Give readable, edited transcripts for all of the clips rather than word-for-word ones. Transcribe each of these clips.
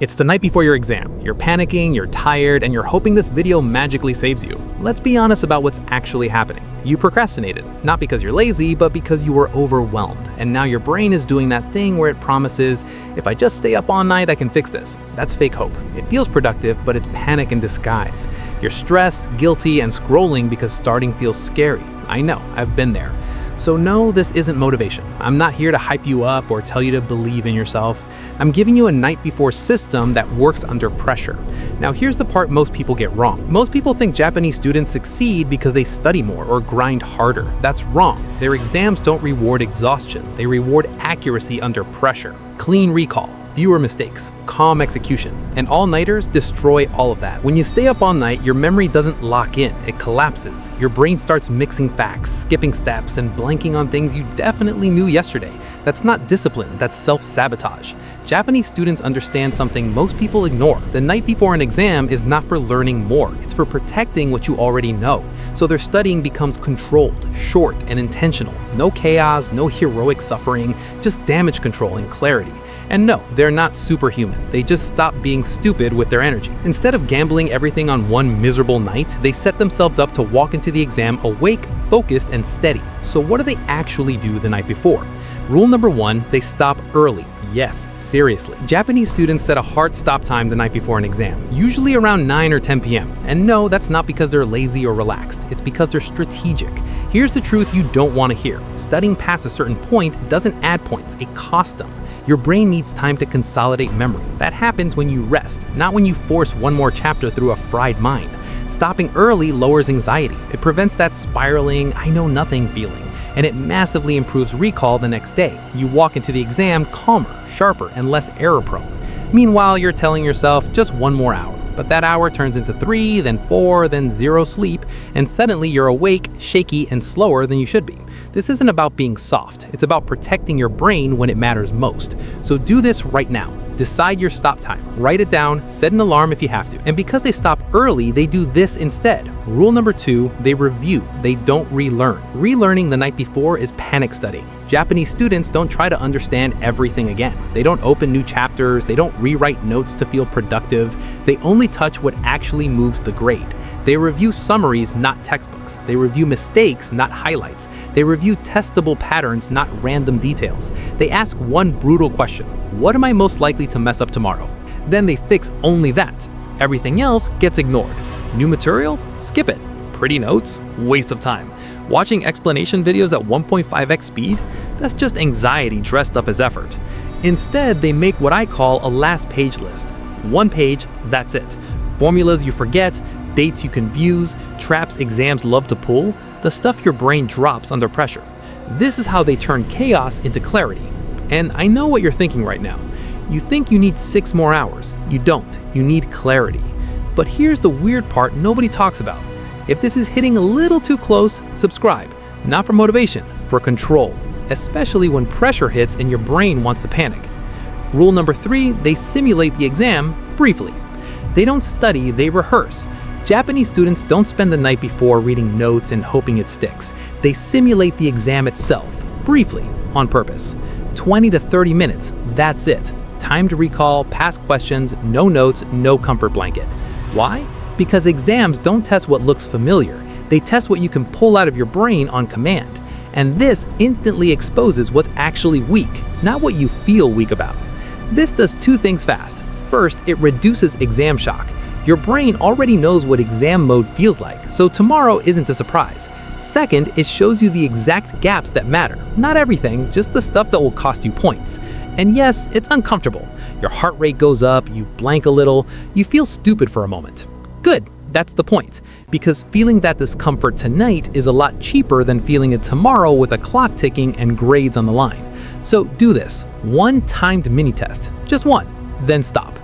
It's the night before your exam. You're panicking, you're tired, and you're hoping this video magically saves you. Let's be honest about what's actually happening. You procrastinated, not because you're lazy, but because you were overwhelmed. And now your brain is doing that thing where it promises, if I just stay up all night, I can fix this. That's fake hope. It feels productive, but it's panic in disguise. You're stressed, guilty, and scrolling because starting feels scary. I know, I've been there. So no, this isn't motivation. I'm not here to hype you up or tell you to believe in yourself. I'm giving you a night before system that works under pressure. Now here's the part most people get wrong. Most people think Japanese students succeed because they study more or grind harder. That's wrong. Their exams don't reward exhaustion. They reward accuracy under pressure. Clean recall, fewer mistakes, calm execution, and all-nighters destroy all of that. When you stay up all night, your memory doesn't lock in, it collapses. Your brain starts mixing facts, skipping steps, and blanking on things you definitely knew yesterday. That's not discipline, that's self-sabotage. Japanese students understand something most people ignore. The night before an exam is not for learning more, it's for protecting what you already know. So their studying becomes controlled, short, and intentional. No chaos, no heroic suffering, just damage control and clarity. And no, they're not superhuman. They just stop being stupid with their energy. Instead of gambling everything on one miserable night, they set themselves up to walk into the exam awake, focused, and steady. So what do they actually do the night before? Rule number 1, they stop early. Yes, seriously. Japanese students set a hard stop time the night before an exam, usually around 9 or 10 p.m. And no, that's not because they're lazy or relaxed. It's because they're strategic. Here's the truth you don't want to hear. Studying past a certain point doesn't add points, it costs them. Your brain needs time to consolidate memory. That happens when you rest, not when you force one more chapter through a fried mind. Stopping early lowers anxiety. It prevents that spiraling, I know nothing feeling. And it massively improves recall the next day. You walk into the exam calmer, sharper, and less error-prone. Meanwhile, you're telling yourself just one more hour. But that hour turns into 3, then 4, then 0 sleep, and suddenly you're awake, shaky, and slower than you should be. This isn't about being soft. It's about protecting your brain when it matters most. So do this right now. Decide your stop time, write it down, set an alarm if you have to. And because they stop early, they do this instead. Rule number 2, they review, they don't relearn. Relearning the night before is panic studying. Japanese students don't try to understand everything again. They don't open new chapters, they don't rewrite notes to feel productive. They only touch what actually moves the grade. They review summaries, not textbooks. They review mistakes, not highlights. They review testable patterns, not random details. They ask one brutal question: what am I most likely to mess up tomorrow? Then they fix only that. Everything else gets ignored. New material? Skip it. Pretty notes? Waste of time. Watching explanation videos at 1.5x speed? That's just anxiety dressed up as effort. Instead, they make what I call a last page list. One page, that's it. Formulas you forget, dates you confuse, traps exams love to pull, the stuff your brain drops under pressure. This is how they turn chaos into clarity. And I know what you're thinking right now. You think you need 6 more hours. You don't. You need clarity. But here's the weird part nobody talks about. If this is hitting a little too close, subscribe. Not for motivation, for control. Especially when pressure hits and your brain wants to panic. Rule number 3, they simulate the exam briefly. They don't study, they rehearse. Japanese students don't spend the night before reading notes and hoping it sticks. They simulate the exam itself, briefly, on purpose. 20 to 30 minutes, that's it. Time to recall, past questions, no notes, no comfort blanket. Why? Because exams don't test what looks familiar. They test what you can pull out of your brain on command. And this instantly exposes what's actually weak, not what you feel weak about. This does 2 things fast. First, it reduces exam shock. Your brain already knows what exam mode feels like, so tomorrow isn't a surprise. Second, it shows you the exact gaps that matter. Not everything, just the stuff that will cost you points. And yes, it's uncomfortable. Your heart rate goes up, you blank a little, you feel stupid for a moment. Good, that's the point. Because feeling that discomfort tonight is a lot cheaper than feeling it tomorrow with a clock ticking and grades on the line. So do this. 1 timed mini test. Just 1. Then stop.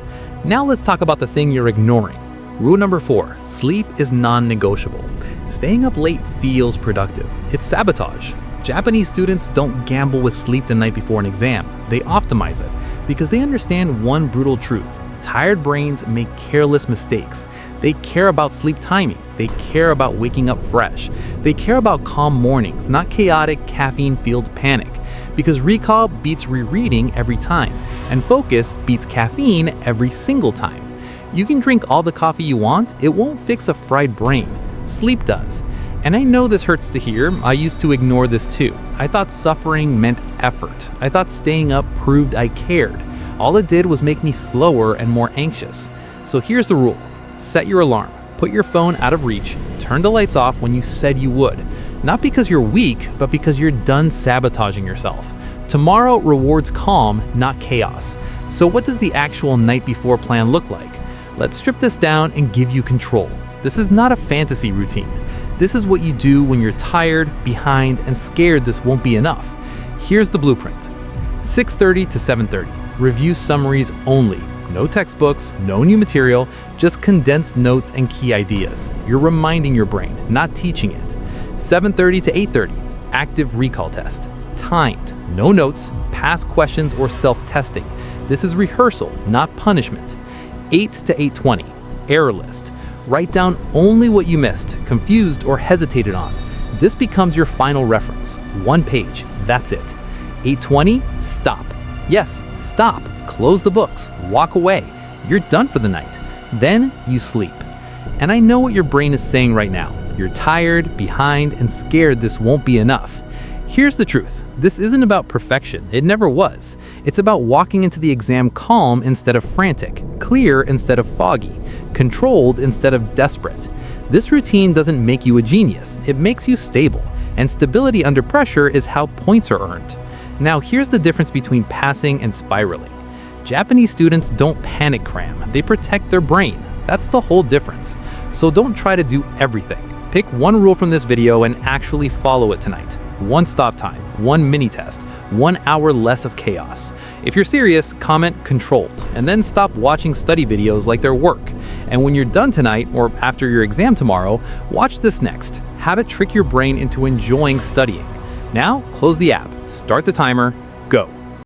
Now let's talk about the thing you're ignoring. Rule number 4, sleep is non-negotiable. Staying up late feels productive. It's sabotage. Japanese students don't gamble with sleep the night before an exam. They optimize it because they understand one brutal truth. Tired brains make careless mistakes. They care about sleep timing. They care about waking up fresh. They care about calm mornings, not chaotic, caffeine-fueled panic. Because recall beats rereading every time. and focus beats caffeine every single time. You can drink all the coffee you want, it won't fix a fried brain. Sleep does. And I know this hurts to hear, I used to ignore this too. I thought suffering meant effort. I thought staying up proved I cared. All it did was make me slower and more anxious. So here's the rule. Set your alarm. Put your phone out of reach. Turn the lights off when you said you would. Not because you're weak, but because you're done sabotaging yourself. Tomorrow rewards calm, not chaos. So what does the actual night before plan look like? Let's strip this down and give you control. This is not a fantasy routine. This is what you do when you're tired, behind, and scared this won't be enough. Here's the blueprint. 6:30 to 7:30. Review summaries only. No textbooks, no new material, just condensed notes and key ideas. You're reminding your brain, not teaching it. 7:30 to 8:30. Active recall test. Timed. No notes, past questions, or self-testing. This is rehearsal, not punishment. 8 to 8:20. Error list. Write down only what you missed, confused, or hesitated on. This becomes your final reference. 1 page, that's it. 8:20, stop. Yes, stop. Close the books, walk away. You're done for the night. Then you sleep. And I know what your brain is saying right now. You're tired, behind, and scared this won't be enough. Here's the truth. This isn't about perfection. It never was. It's about walking into the exam calm instead of frantic, clear instead of foggy, controlled instead of desperate. This routine doesn't make you a genius. It makes you stable. And stability under pressure is how points are earned. Now, here's the difference between passing and spiraling. Japanese students don't panic cram. They protect their brain. That's the whole difference. So don't try to do everything. Pick one rule from this video and actually follow it tonight. 1 stop time, 1 mini test, 1 hour less of chaos. If you're serious, comment controlled, and then stop watching study videos like they're work. And when you're done tonight, or after your exam tomorrow, watch this next. Have it trick your brain into enjoying studying. Now, close the app, start the timer,